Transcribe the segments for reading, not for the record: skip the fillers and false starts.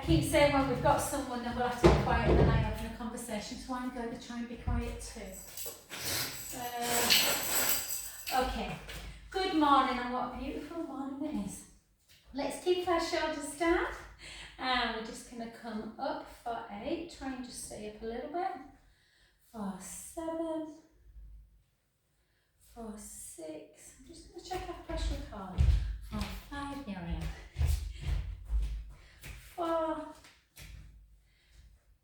keep saying when we've got someone then we'll have to be quiet and then I having a conversation, so I'm going to try and be quiet too. Okay, good morning, and what a beautiful morning it is. Let's keep our shoulders down and we're just going to come up for 8, try and just stay up a little bit, for 7, for 6, I'm just going to check our pressure card, for 5, here I am, 4,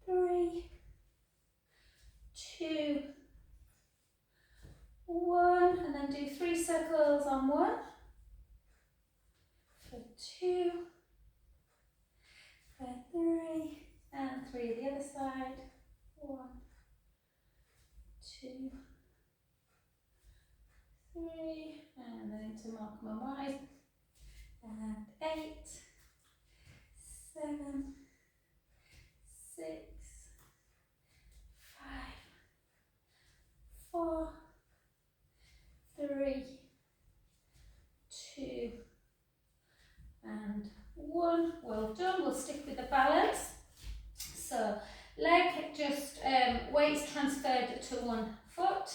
3, 2, 1, and then do 3 circles on 1, for 2, for 3, and 3 the other side, 1, 2, 3, and then to mark my Y, and 8, 7, 6, 5, 4, 3, 2, and 1. Well done. We'll stick with the balance. So leg just weights transferred to one foot.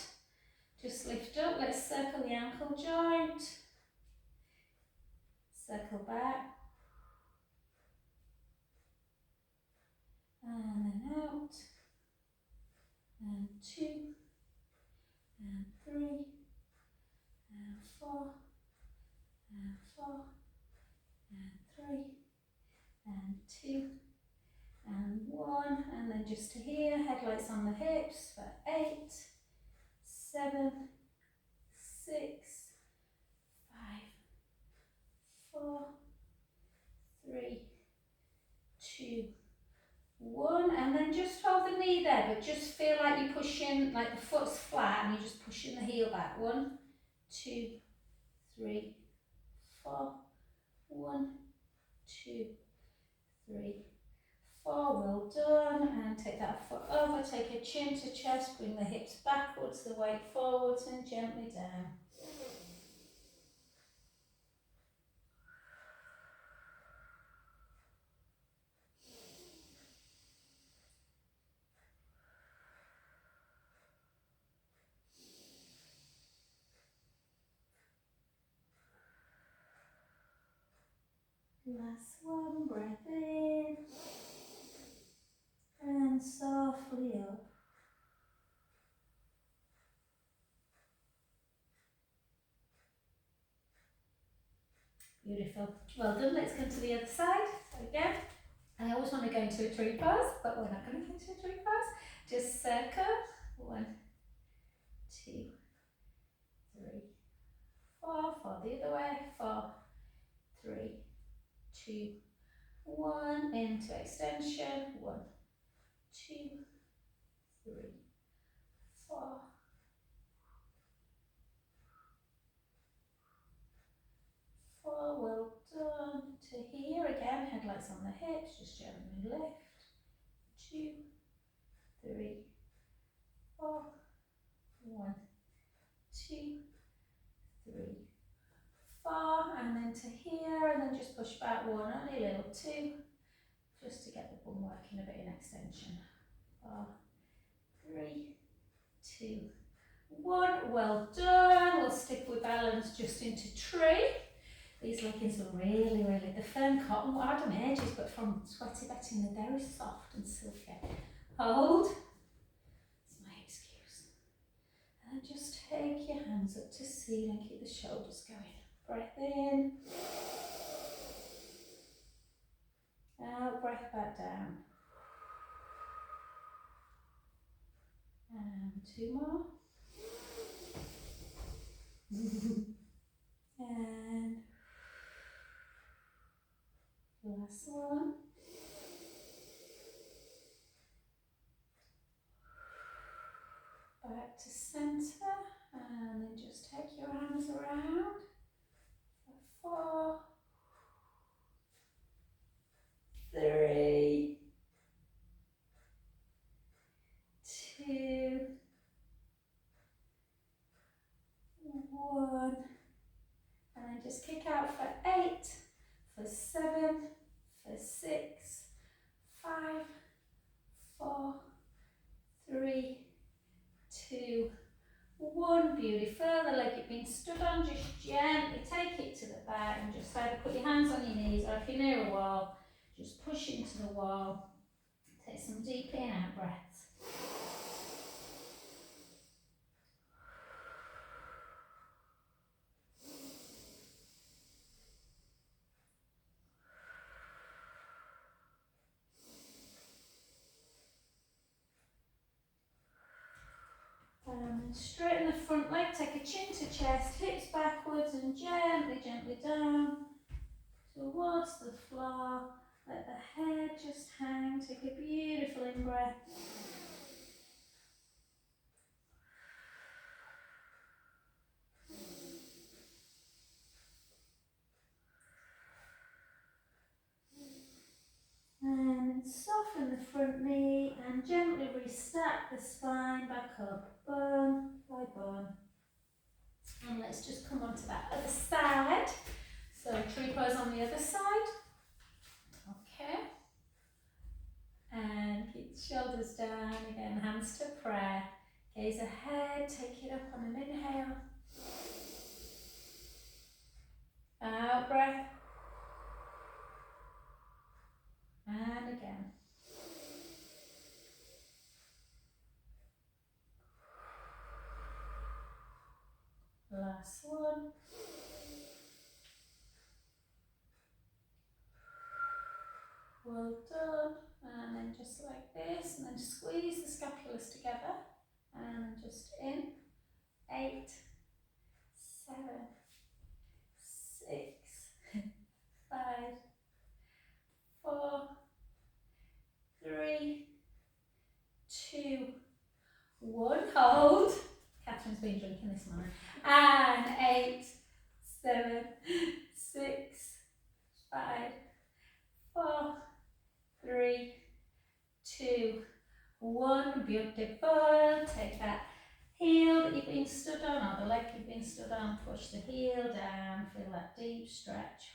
Just lift up. Let's circle the ankle joint. Circle back. And then out. And 2. And 3. And 4. And 4. And 3. And 2. And 1, and then just to here, headlights on the hips for 8, 7, 6, 5, 4, 3, 2, 1, and then just hold the knee there, but just feel like you're pushing, like the foot's flat and you're just pushing the heel back. 1, 2, 3, 4, 1, 2, 3, 4, well done, and take that foot over, take a chin to chest, bring the hips backwards, the weight forwards and gently down. Last one, breath in, and softly up. Beautiful. Well done. Let's come to the other side. So again, I always want to go into a tree pose, but we're not going to go into a tree pose. Just circle. 1, 2, 3, 4. 4 the other way. 4, 3, 2, 1. Into extension. 1, 2, 3, 4. 4, well done. To here again, headlights on the hips, just gently lift. 2, 3, 4, 1, 2, 3, 4, and then to here, and then just push back 1, only a little 2, just to get the bum working a bit in extension. 4, 3, 2, 1, well done. We'll stick with balance just into tree. These leggings are really, the firm cotton, well, I had them ages, but from sweaty bedding, they're very soft and silky. Hold, that's my excuse. And just take your hands up to ceiling, keep the shoulders going. Breath in. Out, breath back down. And 2 more. And last one. Back to center, and then just take your arms around for 4, 3, 2, 1, and then just kick out for 8, for 7, for 6, can just either put your hands on your knees, or if you're near a wall, just push into the wall. Take some deep in out breaths. Straighten the front leg, take a chin to chest, hips backwards and gently, gently down towards the floor. Let the head just hang. Take a beautiful in-breath. And soften the front knee and gently restack the spine back up, bone by bone. And let's just come onto that other side. So tree pose on the other side. Okay. And keep the shoulders down. Again, hands to prayer. Gaze ahead, take it up on an inhale. Out breath. And again. Last one. Well done. And then just like this, and then squeeze the scapulas together. And just in. 8, 7, 6, 5, 4, 3, 2, 1. Hold. Catherine's been drinking this morning. And 8, 7, 6, 5, 4, 3, 2, 1. Beautiful. Take that heel that you've been stood on, or the leg you've been stood on, push the heel down, feel that deep stretch.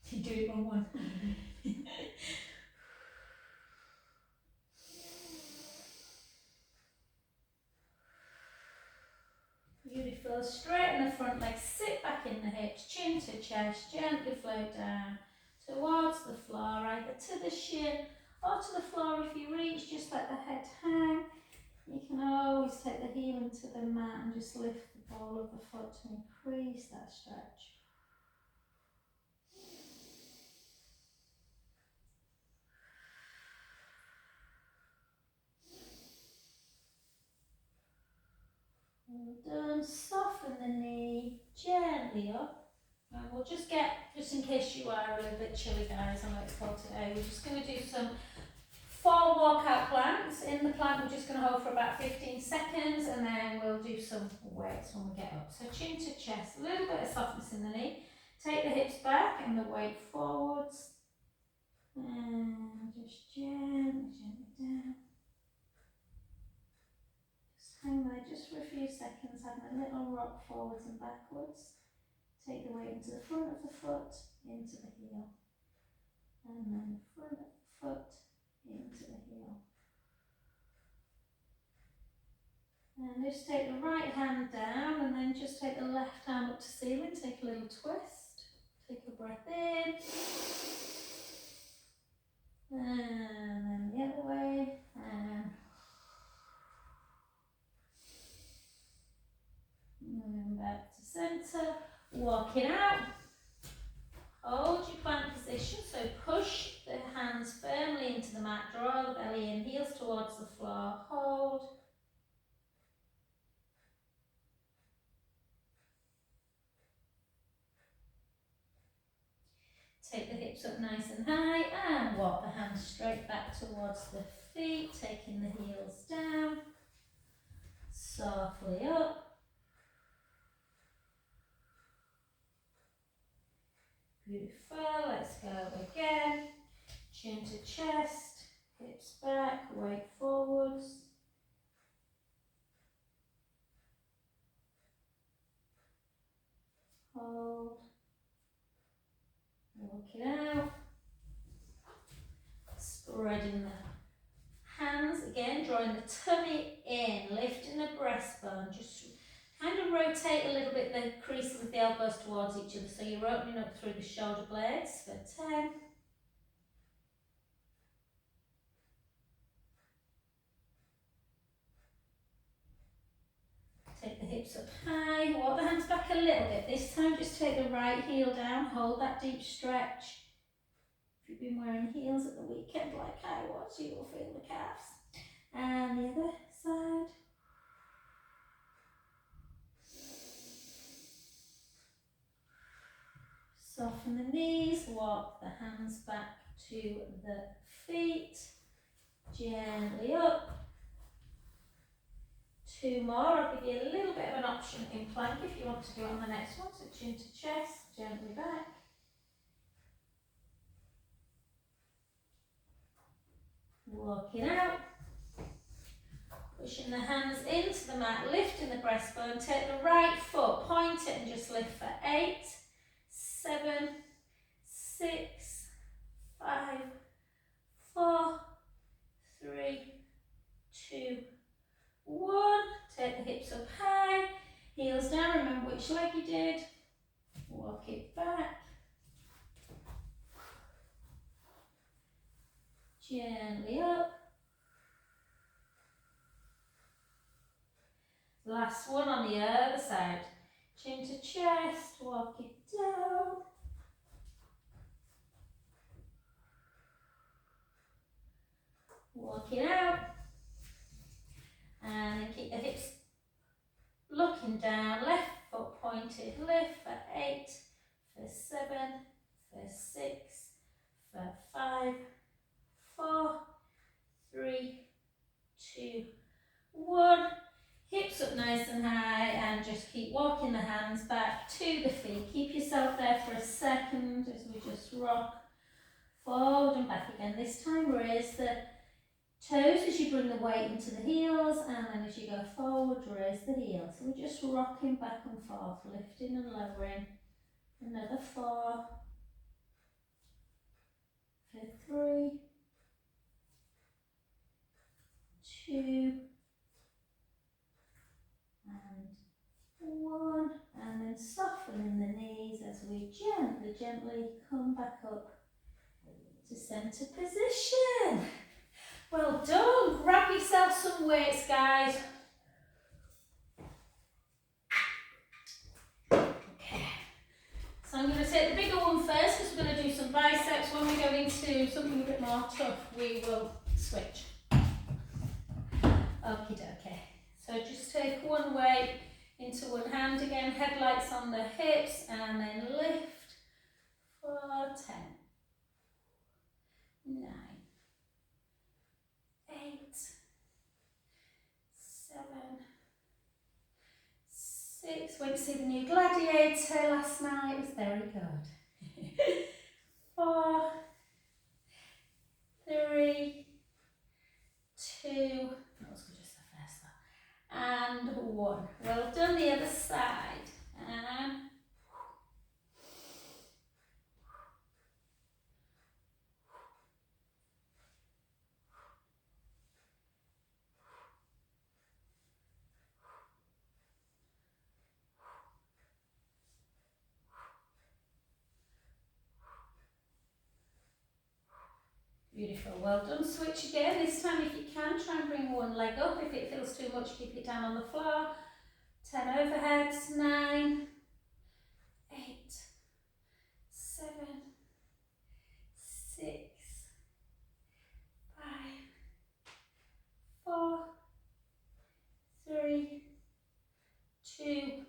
You do it on one. Beautiful. Straighten the front leg, sit back in the hips, chin to chest, gently float down towards the floor, either to the shin or to the floor if you reach. Just let the head hang. You can always take the heel into the mat and just lift the ball of the foot to increase that stretch. Well done. Soften the knee gently up. And we'll just in case you are a little bit chilly, guys, I know it's cold today, we're just going to do some 4 walkout planks. In the plank, we're just going to hold for about 15 seconds, and then we'll do some weights when we get up. So chin to chest, a little bit of softness in the knee. Take the hips back and the weight forwards. And just gently, gently down. Just hang there just for a few seconds, having a little rock forwards and backwards. Take the weight into the front of the foot, into the heel. And then the front of the foot, into the heel. And just take the right hand down, and then just take the left hand up to ceiling. Take a little twist. Take a breath in. And then the other way. And moving back to centre. Walking out. Hold your plank position, so push the hands firmly into the mat, draw the belly in, heels towards the floor, hold. Take the hips up nice and high and walk the hands straight back towards the feet, taking the heels down, softly up. Beautiful, let's go again. Chin to chest, hips back, weight forwards. Hold. Walk it out. Spreading the hands again, drawing the tummy in, lifting the breastbone. Just kind of rotate a little bit the crease with the elbows towards each other so you're opening up through the shoulder blades for 10. Take the hips up high, walk the hands back a little bit. This time just take the right heel down, hold that deep stretch. If you've been wearing heels at the weekend like I was, you will feel the calves. And the other side. Soften the knees, walk the hands back to the feet, gently up. 2 more, I'll give you a little bit of an option in plank if you want to do it on the next one. So chin to chest, gently back. Walking out. Pushing the hands into the mat, lifting the breastbone. Take the right foot, point it and just lift for 8, 7, 6, 5, 4, 3, 2, 1. Take the hips up high, heels down. Remember which leg you did. Walk it back. Gently up. Last one on the other side. Chin to chest, walk it down. Walk it out. And then keep the hips looking down, left foot pointed, lift for 8, for 7, for 6, for 5, 4, 3, 2, 1. Hips up nice and high and just keep walking the hands back to the feet. Keep yourself there for a second as we just rock forward and back again. This time raise the toes as you bring the weight into the heels, and then as you go forward, raise the heels. So we're just rocking back and forth, lifting and lowering. Another 4, for 3, 2, and 1. And then softening the knees as we gently come back up to centre position. Well done. Grab yourself some weights, guys. Okay. So I'm going to take the bigger one first because we're going to do some biceps. When we go into something a bit more tough, we will switch. Okie dokie. So just take one weight into one hand again, headlights on the hips, and then lift for 10, 9, 8, 7, 6. Went to see the new Gladiator last night, it was very good. 4, 3, 2, that was just the first one, and 1. Well done, the other side. And beautiful, well done. Switch again. This time, if you can, try and bring one leg up. If it feels too much, keep it down on the floor. 10 overheads, 9, 8, 7, 6, 5, 4, 3, 2,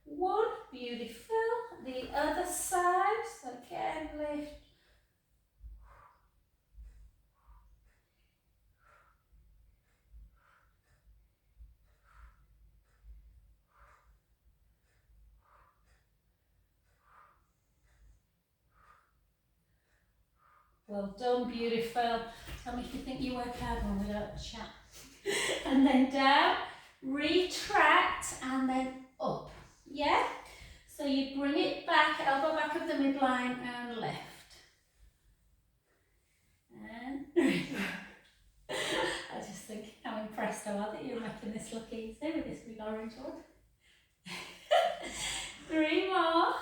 1. Beautiful. The other side. So again, lift. Well done, beautiful. Tell me if you think you work hard when we don't chat. And then down, retract, and then up. Yeah? So you bring it back, elbow back of the midline, and left. And I just think this look easy with this big orange one. 3 more.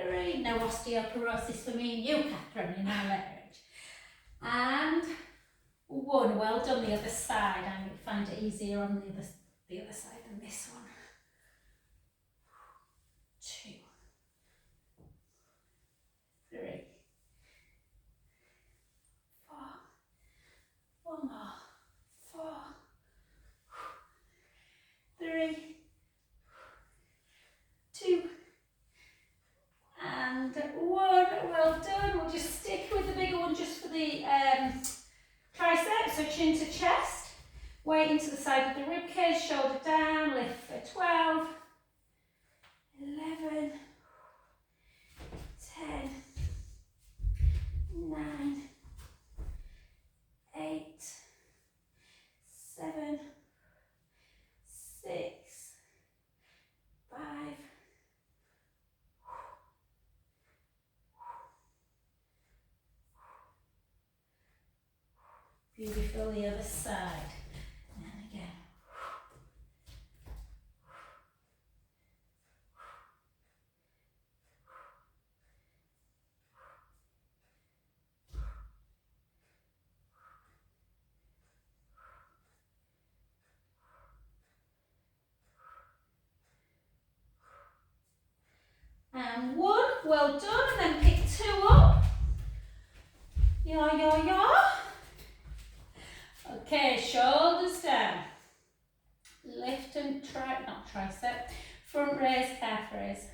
3. No osteoporosis for me and you, Catherine, in our marriage. And 1. Well done, the other side. I find it easier on the other side than this one. 2. 3. 4. 1 more. 4. 3. 2. And 1. Well done. We'll just stick with the bigger one just for the triceps. So chin to chest. Weight into the side of the rib cage. Shoulder down. Lift for 12. 11. 10. 9. 8. 7. 6. 5. Beautiful, the other side. And again. And 1, well done, and then pick 2 up. Yaw. Okay, shoulders down. Lift and not tricep. Front raise, calf raise.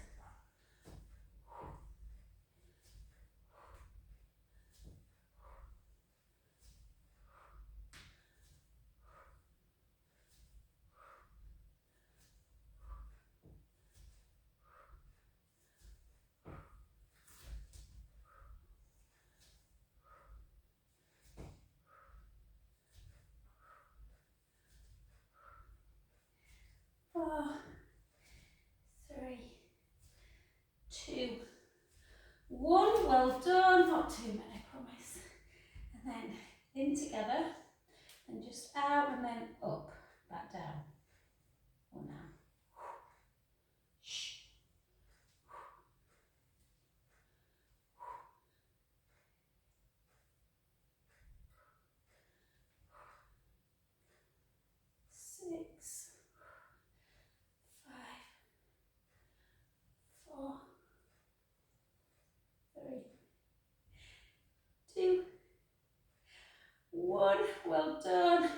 Four, 3, 2, 1. Well done. Not too many, I promise. And then in together, and just out, and then up, back down. 1 now. Shh. 6. 5, 4, 3, 2, 1. Well done.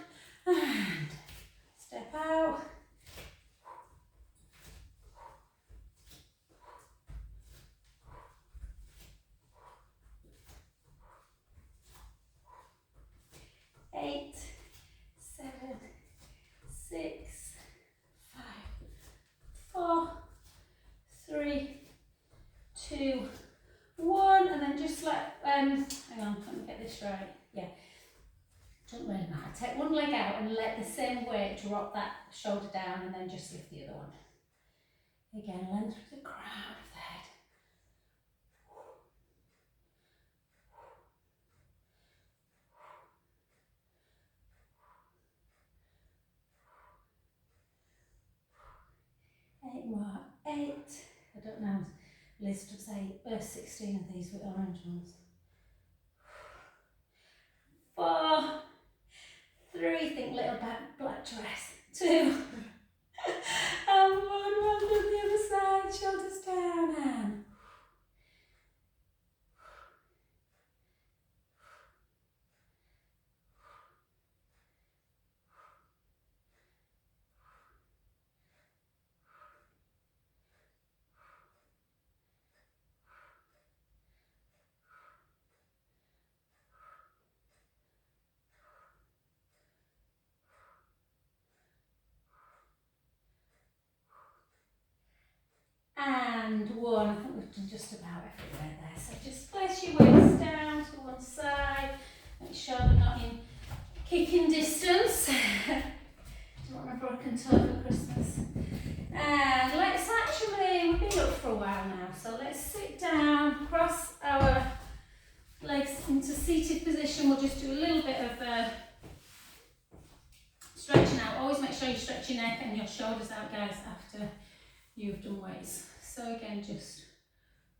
And step out. Eight, 7, 6, 5, 4, 3, 2, 1, and then just let, hang on, let me get this right, yeah, doesn't really matter, take one leg out and let the same weight drop that shoulder down, and then just lift the other one, again, length through the crown of the head. Eight more, 8, I don't know, Liz does 16 of these with orange ones. 4, 3, think little black dress. 2, and 1, well done, the other side, shoulders down, and and 1. I think we've done just about everywhere there. So just place your weights down to one side. Make sure they're not in kicking distance. Don't want a broken toe for Christmas. And let's actually, we've been up for a while now, so let's sit down, cross our legs into seated position. We'll just do a little bit of stretching out. Always make make sure you stretch your neck and your shoulders out, guys, after you've done weights. So again, just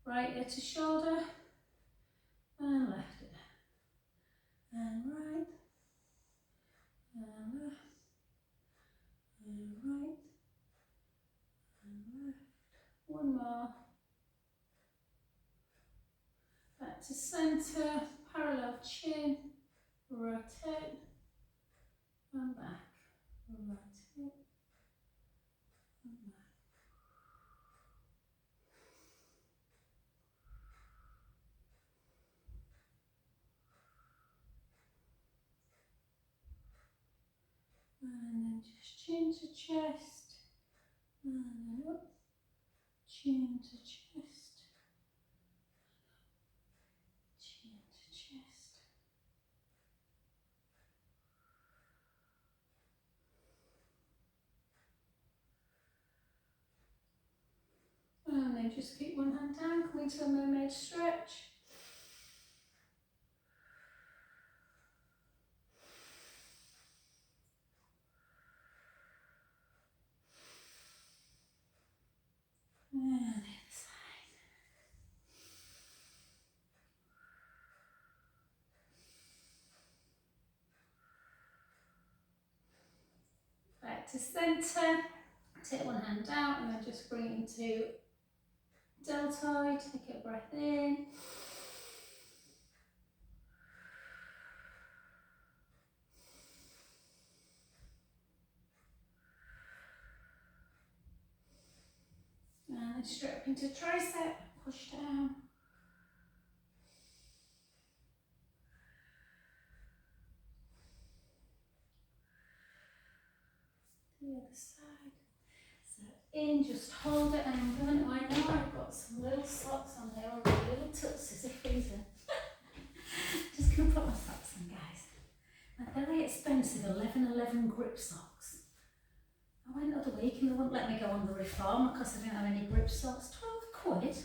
right ear to shoulder and left ear. And right, and left, and right, and left. One more. Back to centre, parallel chin, rotate, and back. Rotate, and back. And then just chin to chest, and then up, chin to chest, chin to chest. And then just keep one hand down, coming to a mermaid stretch. And the other side. Back to centre. Take one hand down and then just bring it into deltoid. Take a breath in. And then straight up into tricep. Push down. The other side. So in, just hold it, and I'm going to, I know I've got some little socks on here, or little tootsies of freezing. Just going to put my socks on, guys. Like, they're very expensive, 11 grip socks. I went the other week and they wouldn't let me go on the reform because I didn't have any grip socks. 12 quid.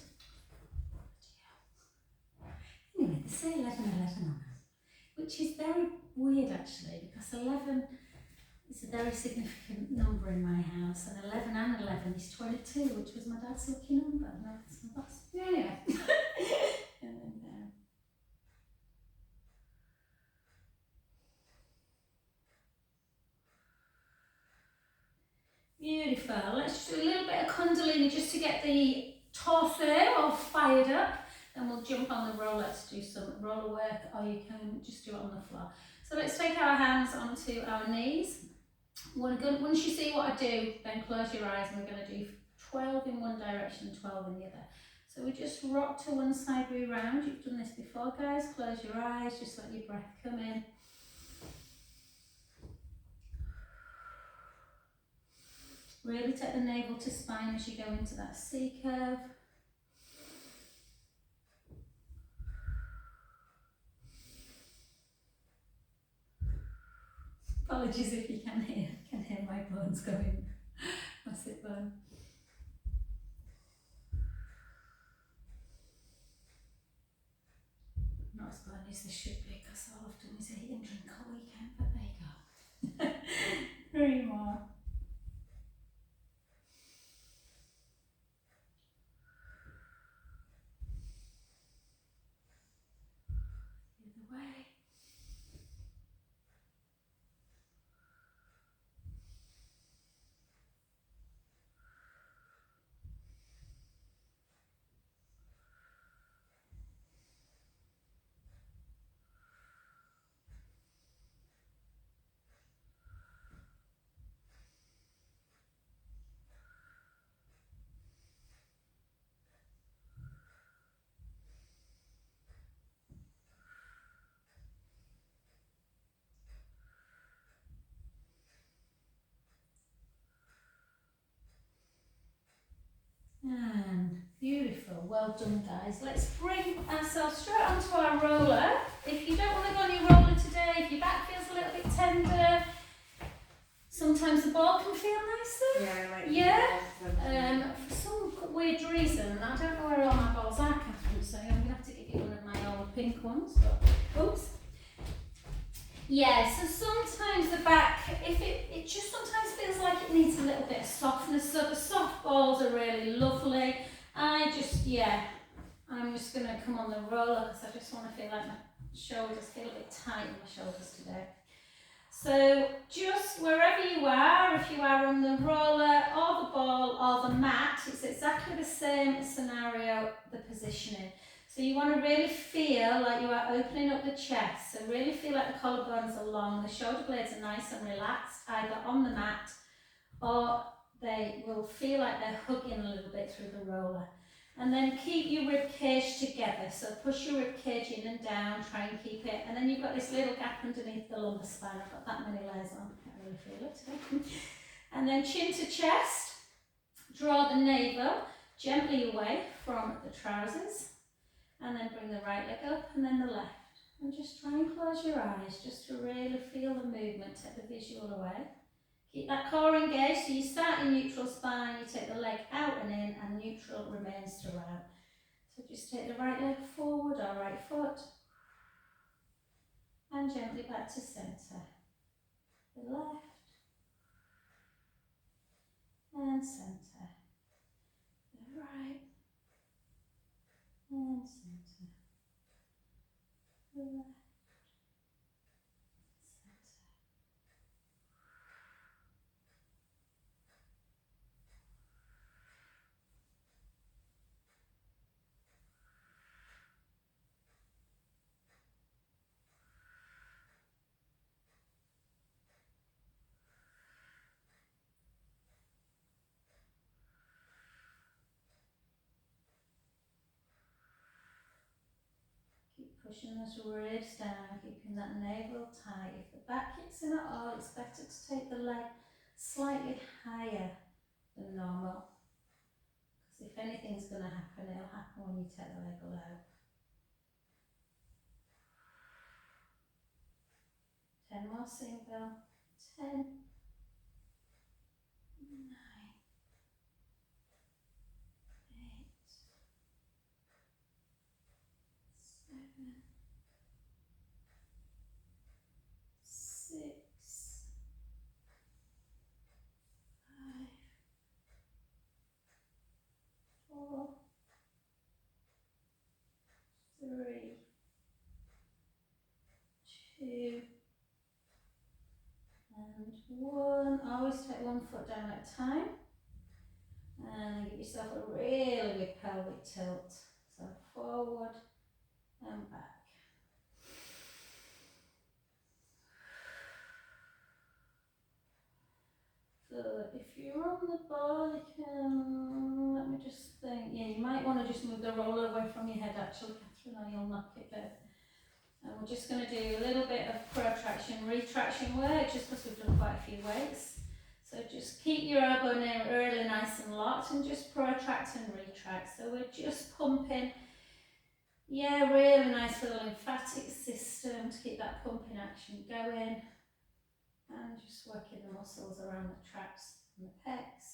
Anyway, they say 11 on them, which is very weird actually, because 11 is a very significant number in my house, and 11 and 11 is 22, which was my dad's lucky number. No, that's my boss. Yeah, anyway. And then down. Beautiful. Let's just do a little bit of Kundalini just to get the torso all fired up. And we'll jump on the roller to do some roller work, or you can just do it on the floor. So let's take our hands onto our knees. Once you see what I do, then close your eyes, and we're going to do 12 in one direction and 12 in the other. So we just rock to one side, round. You've done this before, guys. Close your eyes, just let your breath come in. Really take the navel to spine as you go into that C curve. Apologies if you can hear my bones going. My sit bone. Not as bad as they should be, because all I've done is eat and drink all weekend, but there you go. 3 more. The other way. And beautiful, well done, guys. Let's bring ourselves straight onto our roller. If you don't want to go on your roller today, if your back feels a little bit tender, sometimes the ball can feel nicer. Yeah, like for some weird reason, I don't know where all my balls are, Catherine, so I'm going to have to give you one of my old pink ones. But, oops. Yeah, so sometimes the back, if it just sometimes feels the roller because I just want to feel like my shoulders feel a bit tight in my shoulders today. So just wherever you are, if you are on the roller or the ball or the mat, it's exactly the same scenario, the positioning. So you want to really feel like you are opening up the chest. So really feel like the collarbones are long, the shoulder blades are nice and relaxed, either on the mat or they will feel like they're hugging a little bit through the roller. And then keep your rib cage together. So push your rib cage in and down, try and keep it. And then you've got this little gap underneath the lumbar spine. I've got that many layers on, I can't really feel it. And then chin to chest. Draw the navel gently away from the trousers. And then bring the right leg up and then the left. And just try and close your eyes just to really feel the movement, take the visual away. Keep that core engaged, so you start in neutral spine, you take the leg out and in, and neutral remains throughout. So just take the right leg forward or right foot, and gently back to centre. The left, and centre. The right, and centre. The left, centre. Pushing those ribs down, keeping that navel tight. If the back kicks in at all, it's better to take the leg slightly higher than normal. Because if anything's going to happen, it'll happen when you take the leg low. 10 more single. 10, 9, 8, 7, 6, 5, 4, 3, 2, and 1. Always take one foot down at a time. And give yourself a really big pelvic tilt. So forward and back. So if you're on the ball, you can, let me just think, yeah, you might want to just move the roller away from your head actually, Catherine, or you'll knock it there. And we're just going to do a little bit of protraction, retraction work, just because we've done quite a few weights. So just keep your elbow really nice and locked and just protract and retract. So we're just pumping, yeah, really nice for the lymphatic system to keep that pumping action going. And just working the muscles around the traps and the pecs.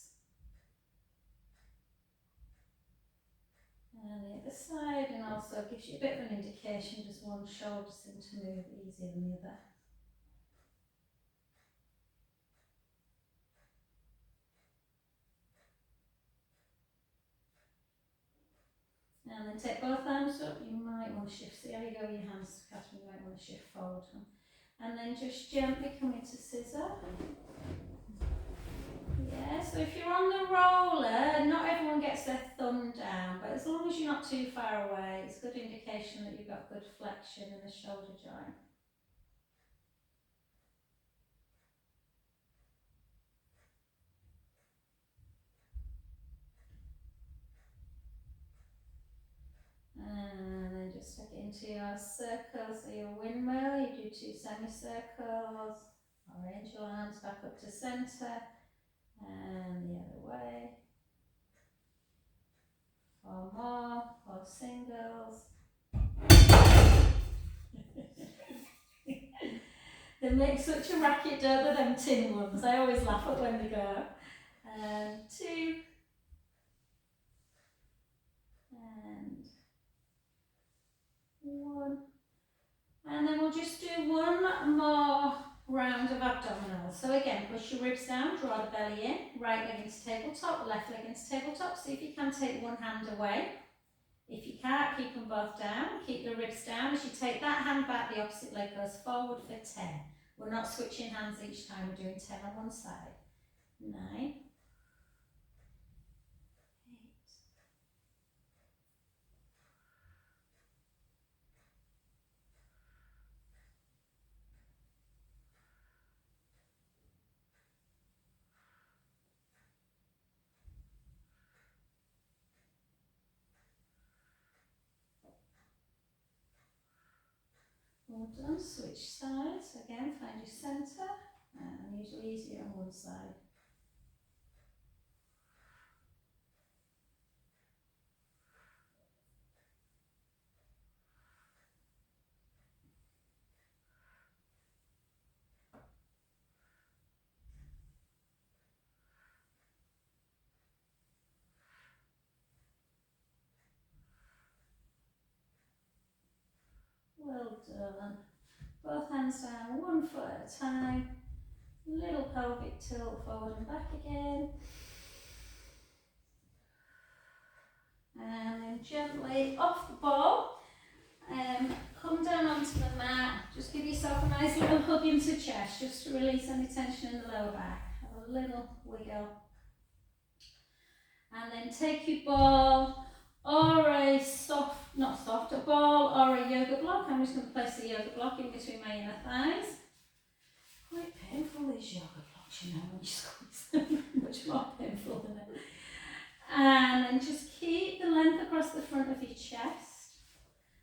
And the other side, and also gives you a bit of an indication, does one shoulder seem to move easier than the other. And then take both arms up, you might want to shift, see how you go with your hands, Catherine, you might want to shift forward. And then just gently come into scissor. Yeah, so if you're on the roller, not everyone gets their thumb down, but as long as you're not too far away, it's a good indication that you've got good flexion in the shoulder joint. And then just take it into your circle, so your windmill, you do 2 semicircles, arrange your arms back up to centre, and the other way. 4 more, 4 singles. They make such a racket, don't they, them tin ones? I always laugh at when they go. 2. And 1. And then we'll just do one more round of abdominals. So again, push your ribs down, draw the belly in, right leg into tabletop, left leg into tabletop. See if you can take one hand away. If you can't, keep them both down. Keep the ribs down. As you take that hand back, the opposite leg goes forward for 10. We're not switching hands each time. We're doing 10 on one side. 9, 8. Well done. Switch sides. Again, find your centre. And usually easier on one side. Well done. Both hands down, 1 foot at a time. Little pelvic tilt forward and back again. And then gently off the ball. Come down onto the mat. Just give yourself a nice little hug into chest, just to release any tension in the lower back. Have a little wiggle. And then take your ball or a a ball or a yoga block. I'm just going to place the yoga block in between my inner thighs. Quite painful, these yoga blocks, you know, when you squeeze them. Much more painful than it. And then just keep the length across the front of your chest.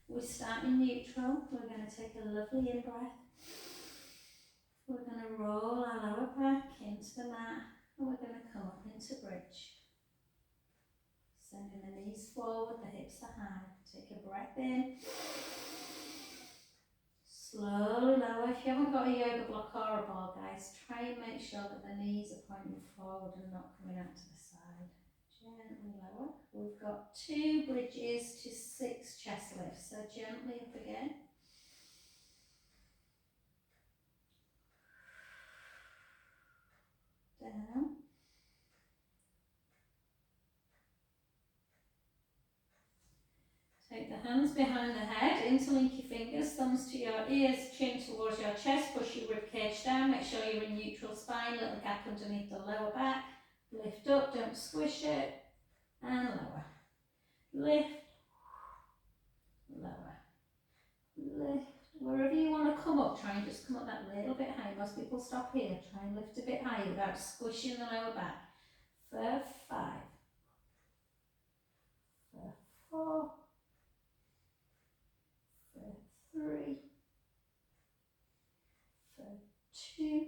We start in neutral. We're going to take a lovely in-breath. We're going to roll our lower back into the mat and we're going to come up into bridge. Sending the knees forward, the hips are high. Take a breath in. Slowly lower. If you haven't got a yoga block or a ball, guys, try and make sure that the knees are pointing forward and not coming out to the side. Gently lower. We've got 2 bridges to 6 chest lifts, so gently up again. Down. Take the hands behind the head, interlink your fingers, thumbs to your ears, chin towards your chest, push your rib cage down, make sure you're in neutral spine, little gap underneath the lower back. Lift up, don't squish it, and lower. Lift, lower, lift. Wherever you want to come up, try and just come up that little bit higher. Most people stop here. Try and lift a bit higher without squishing the lower back. For 5, for 4, for 3, for 2,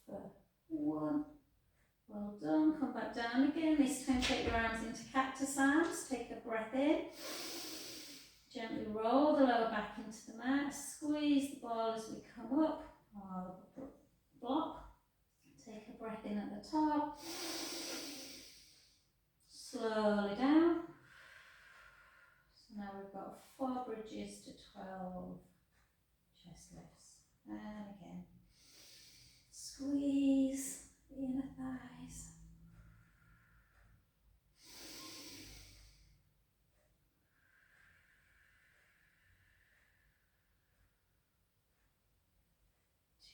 for 1. Well done. Come back down again. This time take your arms into cactus arms. Take a breath in. Gently roll the lower back into the mat. Squeeze the ball as we come up. Block. Take a breath in at the top. Slowly down. So now we've got 4 bridges to 12 chest lifts. And again. Squeeze the inner thighs.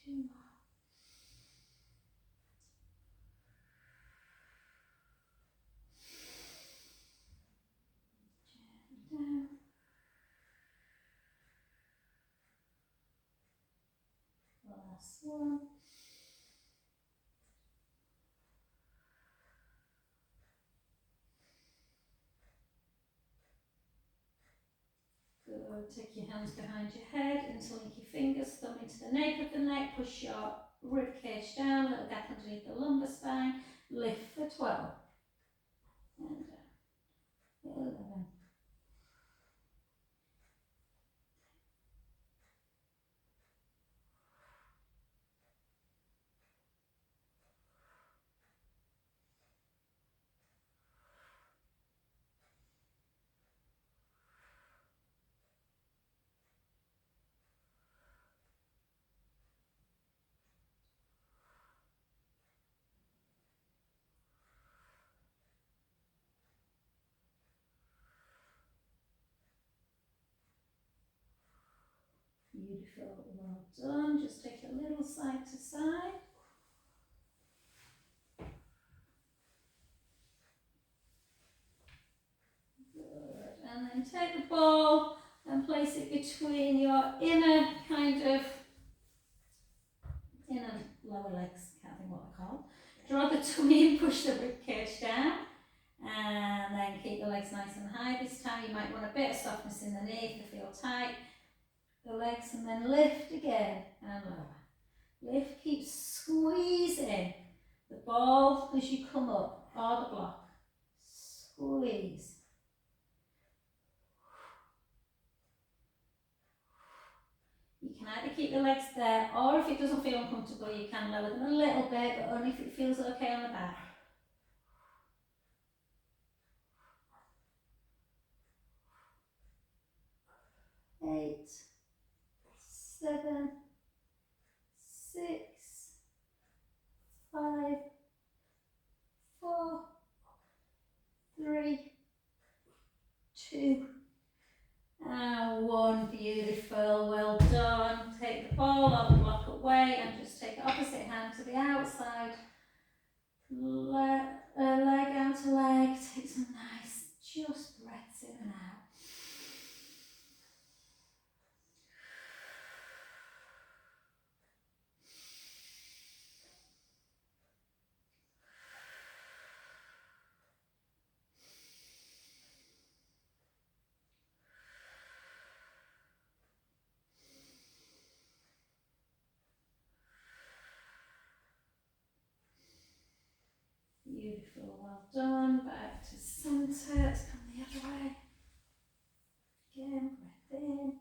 Two more. Gently down. Last one. Good. Take your hands behind your head, interlink your fingers, thumb into the nape of the neck, push your rib cage down, little gap underneath the lumbar spine, lift for 12. And 11. Beautiful, well done. Just take a little side to side. Good. And then take the ball and place it between your inner lower legs, can't think what they're called. Draw the tummy and push the ribcage down. And then keep the legs nice and high. This time you might want a bit of softness in the knee if they feel tight. The legs, and then lift again and lower. Lift, keep squeezing the ball as you come up, or the block. Squeeze. You can either keep the legs there, or if it doesn't feel uncomfortable, you can lower them a little bit, but only if it feels okay on the back. 8, 7, 6, 5, 4, 3, 2, and 1. Beautiful, well done. Take the ball or the block away and just take the opposite hand to the outside. Leg out to leg. Take some nice, just breaths in and out. Beautiful, well done. Back to centre. Let's come the other way. Again, breath in.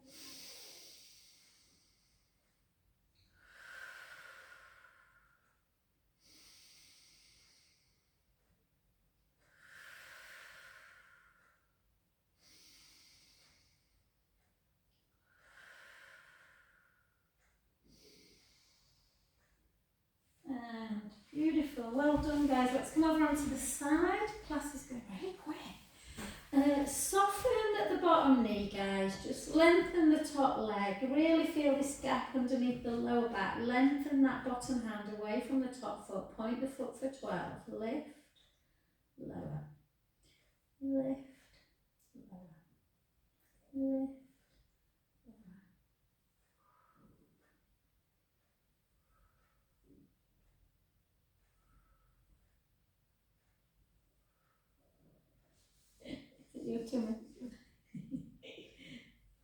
And beautiful, well done guys. Let's come over onto the side. Class is going very quick. Soften at the bottom knee guys, just lengthen the top leg, really feel this gap underneath the lower back, lengthen that bottom hand away from the top foot, point the foot for 12, lift, lower, lift, lower, lift, lower. Is it your tummy?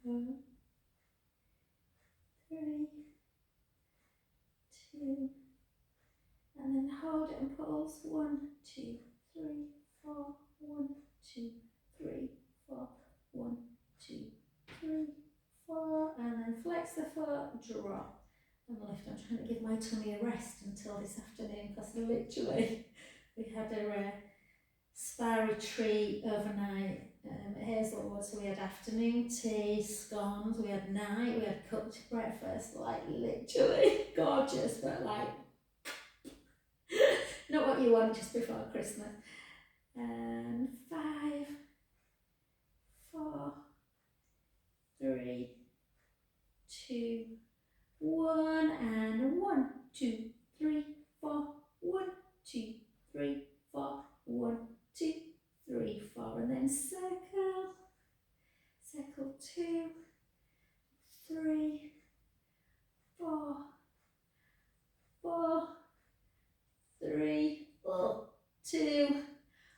1, 3, 2, and then hold it and pulse. 1, 2, 3, 4, 1, 2, 3, 4, 1, 2, 3, 4, and then flex the foot, drop and lift. I'm trying to give my tummy a rest until this afternoon because literally we had a spa retreat overnight at Hazelwood, so we had afternoon tea, scones, we had night, we had cooked breakfast, like literally gorgeous, but like not what you want just before Christmas. And 5, 4, 3, 2, 1, and 1, 2, 3, 4, 1, 2, 3, 4, 1, 2, 3, 4, and then circle, 2, 3, 4, 4, 3, 2,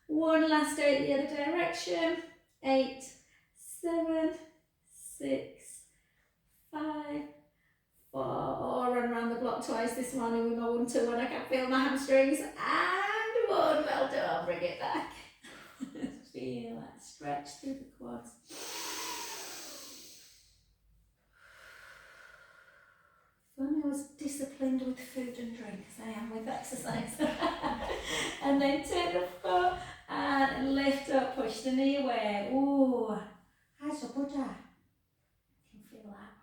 1, last 8 the other direction, 8, 7, 6, 5, 4, or run around the block twice this morning with my 1, 2, when I can feel my hamstrings, and 1, well done, bring it back. Feel that stretch through the quads. Fun, I was disciplined with food and drink as I am with exercise. And then take the foot and lift up, push the knee away. Ooh, how's your Buddha? I can feel that.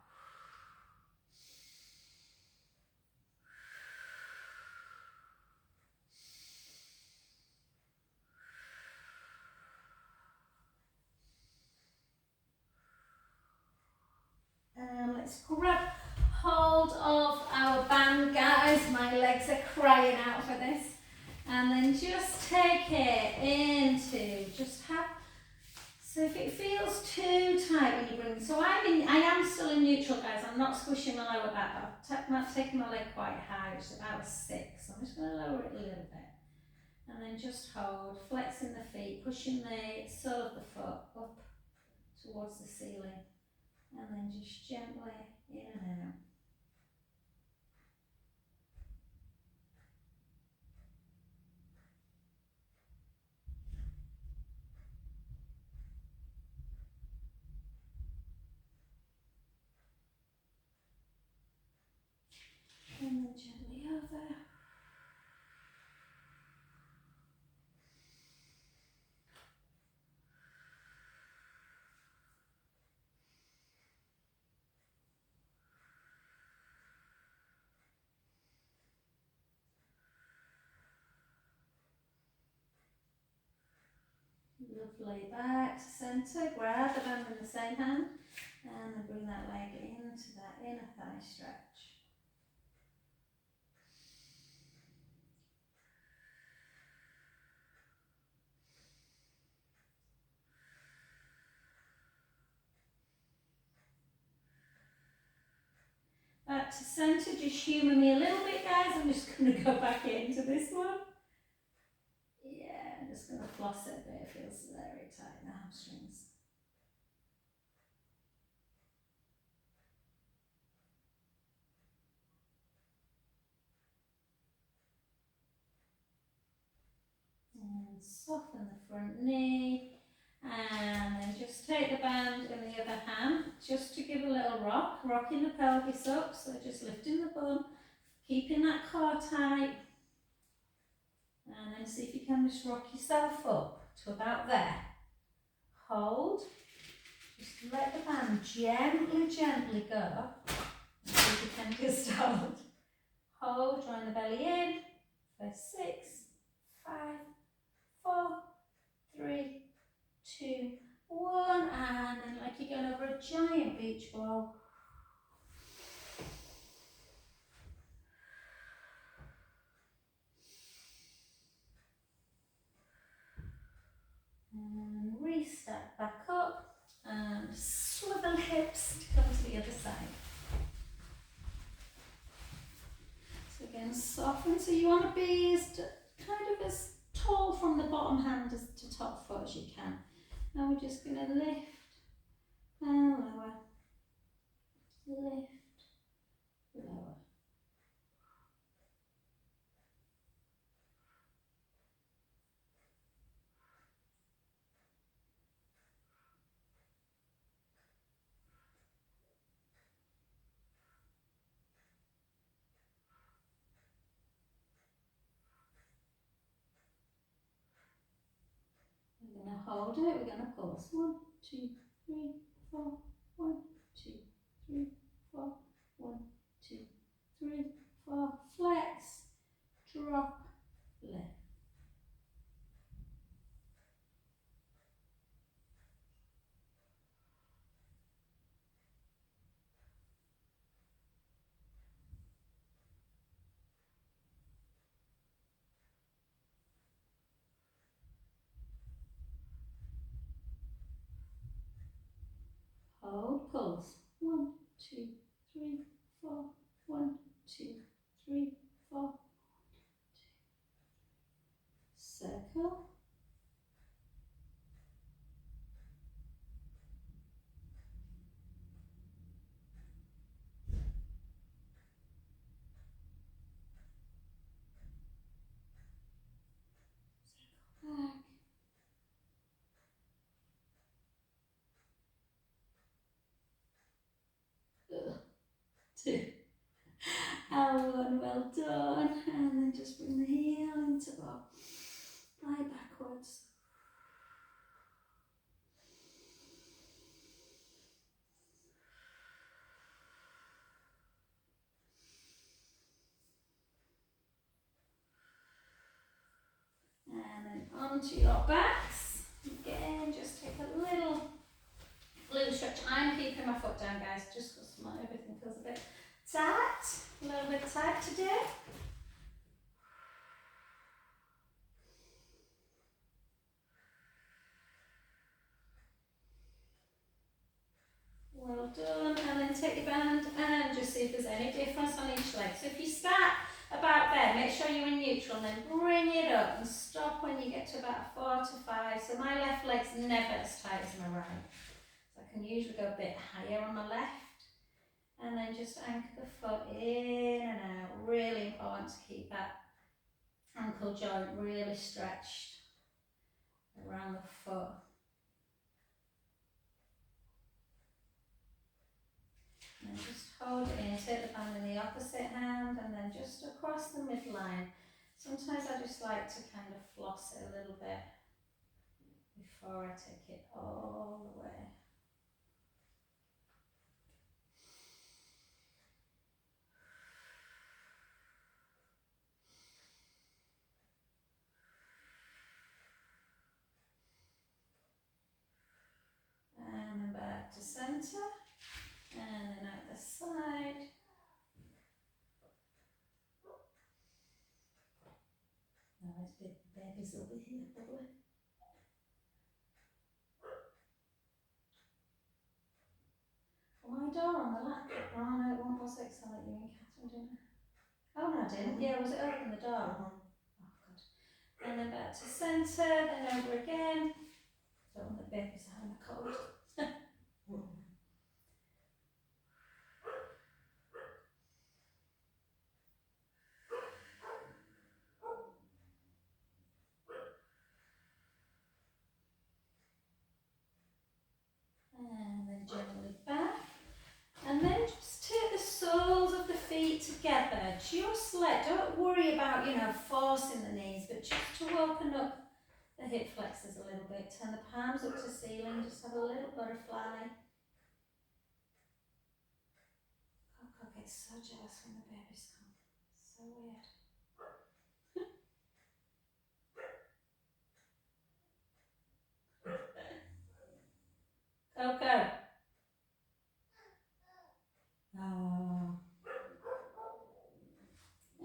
let's grab hold of our band, guys. My legs are crying out for this. And then just take it into, just have, so if it feels too tight when you bring, so I am still in neutral, guys. I'm not squishing my lower back, but I'm not taking my leg quite high, which is about a 6. So I'm just going to lower it a little bit. And then just hold, flexing the feet, pushing the sole of the foot up towards the ceiling. And then just gently in and out. And then gently over. Lovely, back to centre, grab the band in the same hand and then bring that leg into that inner thigh stretch. Back to centre, just humour me a little bit, guys. I'm just going to go back into this one. Yeah, I'm just going to floss it, but it feels very tight in the hamstrings. And soften the front knee. And then just take the band in the other hand, just to give a little rock, rocking the pelvis up, so just lifting the bum, keeping that core tight. And then see if you can just rock yourself up to about there. Hold. Just let the band gently go. And see if you can just hold. Hold, drawing the belly in. For 6, 5, 4, 3, 2, 1. And then like you're going over a giant beach ball. And restep back up and swivel hips to come to the other side. So again, soften. So you want to be kind of as tall from the bottom hand to top foot as you can. Now we're just going to lift and lower, lift, lower. We're going to hold it, we're going to pulse. 1, 2, 3, 4, 1, 2, 3, 4, 1, 2, 3, 4, flex, drop, lift. Hold, pulse. 1, 2, 3, 4, 1, 2, 3, 4. Circle. Back. 2. And 1, well done. And then just bring the heel into box. Lie backwards. And then onto your backs. Again, just take a little stretch. I mind keeping my foot down, guys, just because everything feels a bit tight. A little bit tight today. Well done, and then take your band and just see if there's any difference on each leg. So if you start about there, make sure you're in neutral and then bring it up and stop when you get to about 4 to 5. So my left leg's never as tight as my right. So I can usually go a bit higher on the left and then just anchor the foot in and out. Really important to keep that ankle joint really stretched around the foot. And just hold it in, take the band in the opposite hand and then just across the midline. Sometimes I just like to kind of floss it a little bit before I take it all the way. And then back to centre. And then out the side. Oh, there's big babies over here probably. Well, my door on the laptop, oh no, it won't go 6, I'll let you and Catherine, didn't I? Oh no, I didn't. Yeah, was it open the door? Oh, good. And then back to centre, then over again. Don't want the babies having a cold. And then gently back. And then just take the soles of the feet together. Just don't worry about, forcing the knees, but just to open up the hip flexors a little bit. Turn the palms up to ceiling, just have a little butterfly. Coco gets so jealous when the babies come. So weird. Coco. Oh.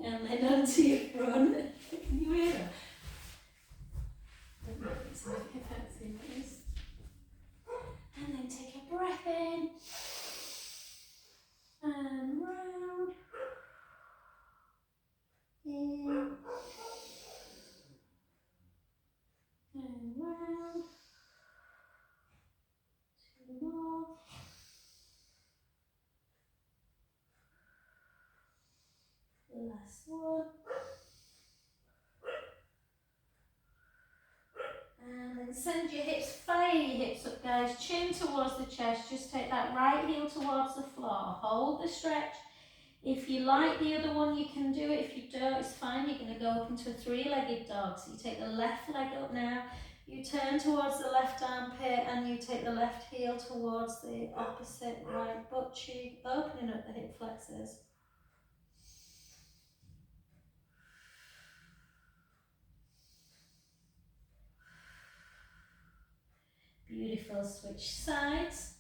And then onto your front. Can you hear her? And then take a breath in. And round. In. And round. 2 more. Last one. And then send your hips, fire your hips up, guys. Chin towards the chest. Just take that right heel towards the floor. Hold the stretch. If you like the other one, you can do it. If you don't, it's fine. You're going to go up into a 3-legged dog. So you take the left leg up now. You turn towards the left armpit and you take the left heel towards the opposite right butt cheek, opening up the hip flexors. Beautiful. Switch sides.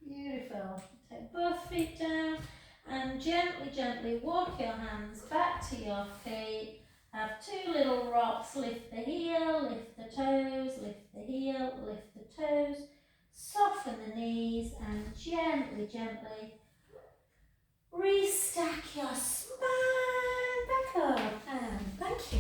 Beautiful. Take both feet down and gently, gently walk your hands back to your feet. Have 2 little rocks. Lift the heel, lift the toes, lift the heel, lift the toes. Soften the knees and gently, gently restack your spine back up. And thank you.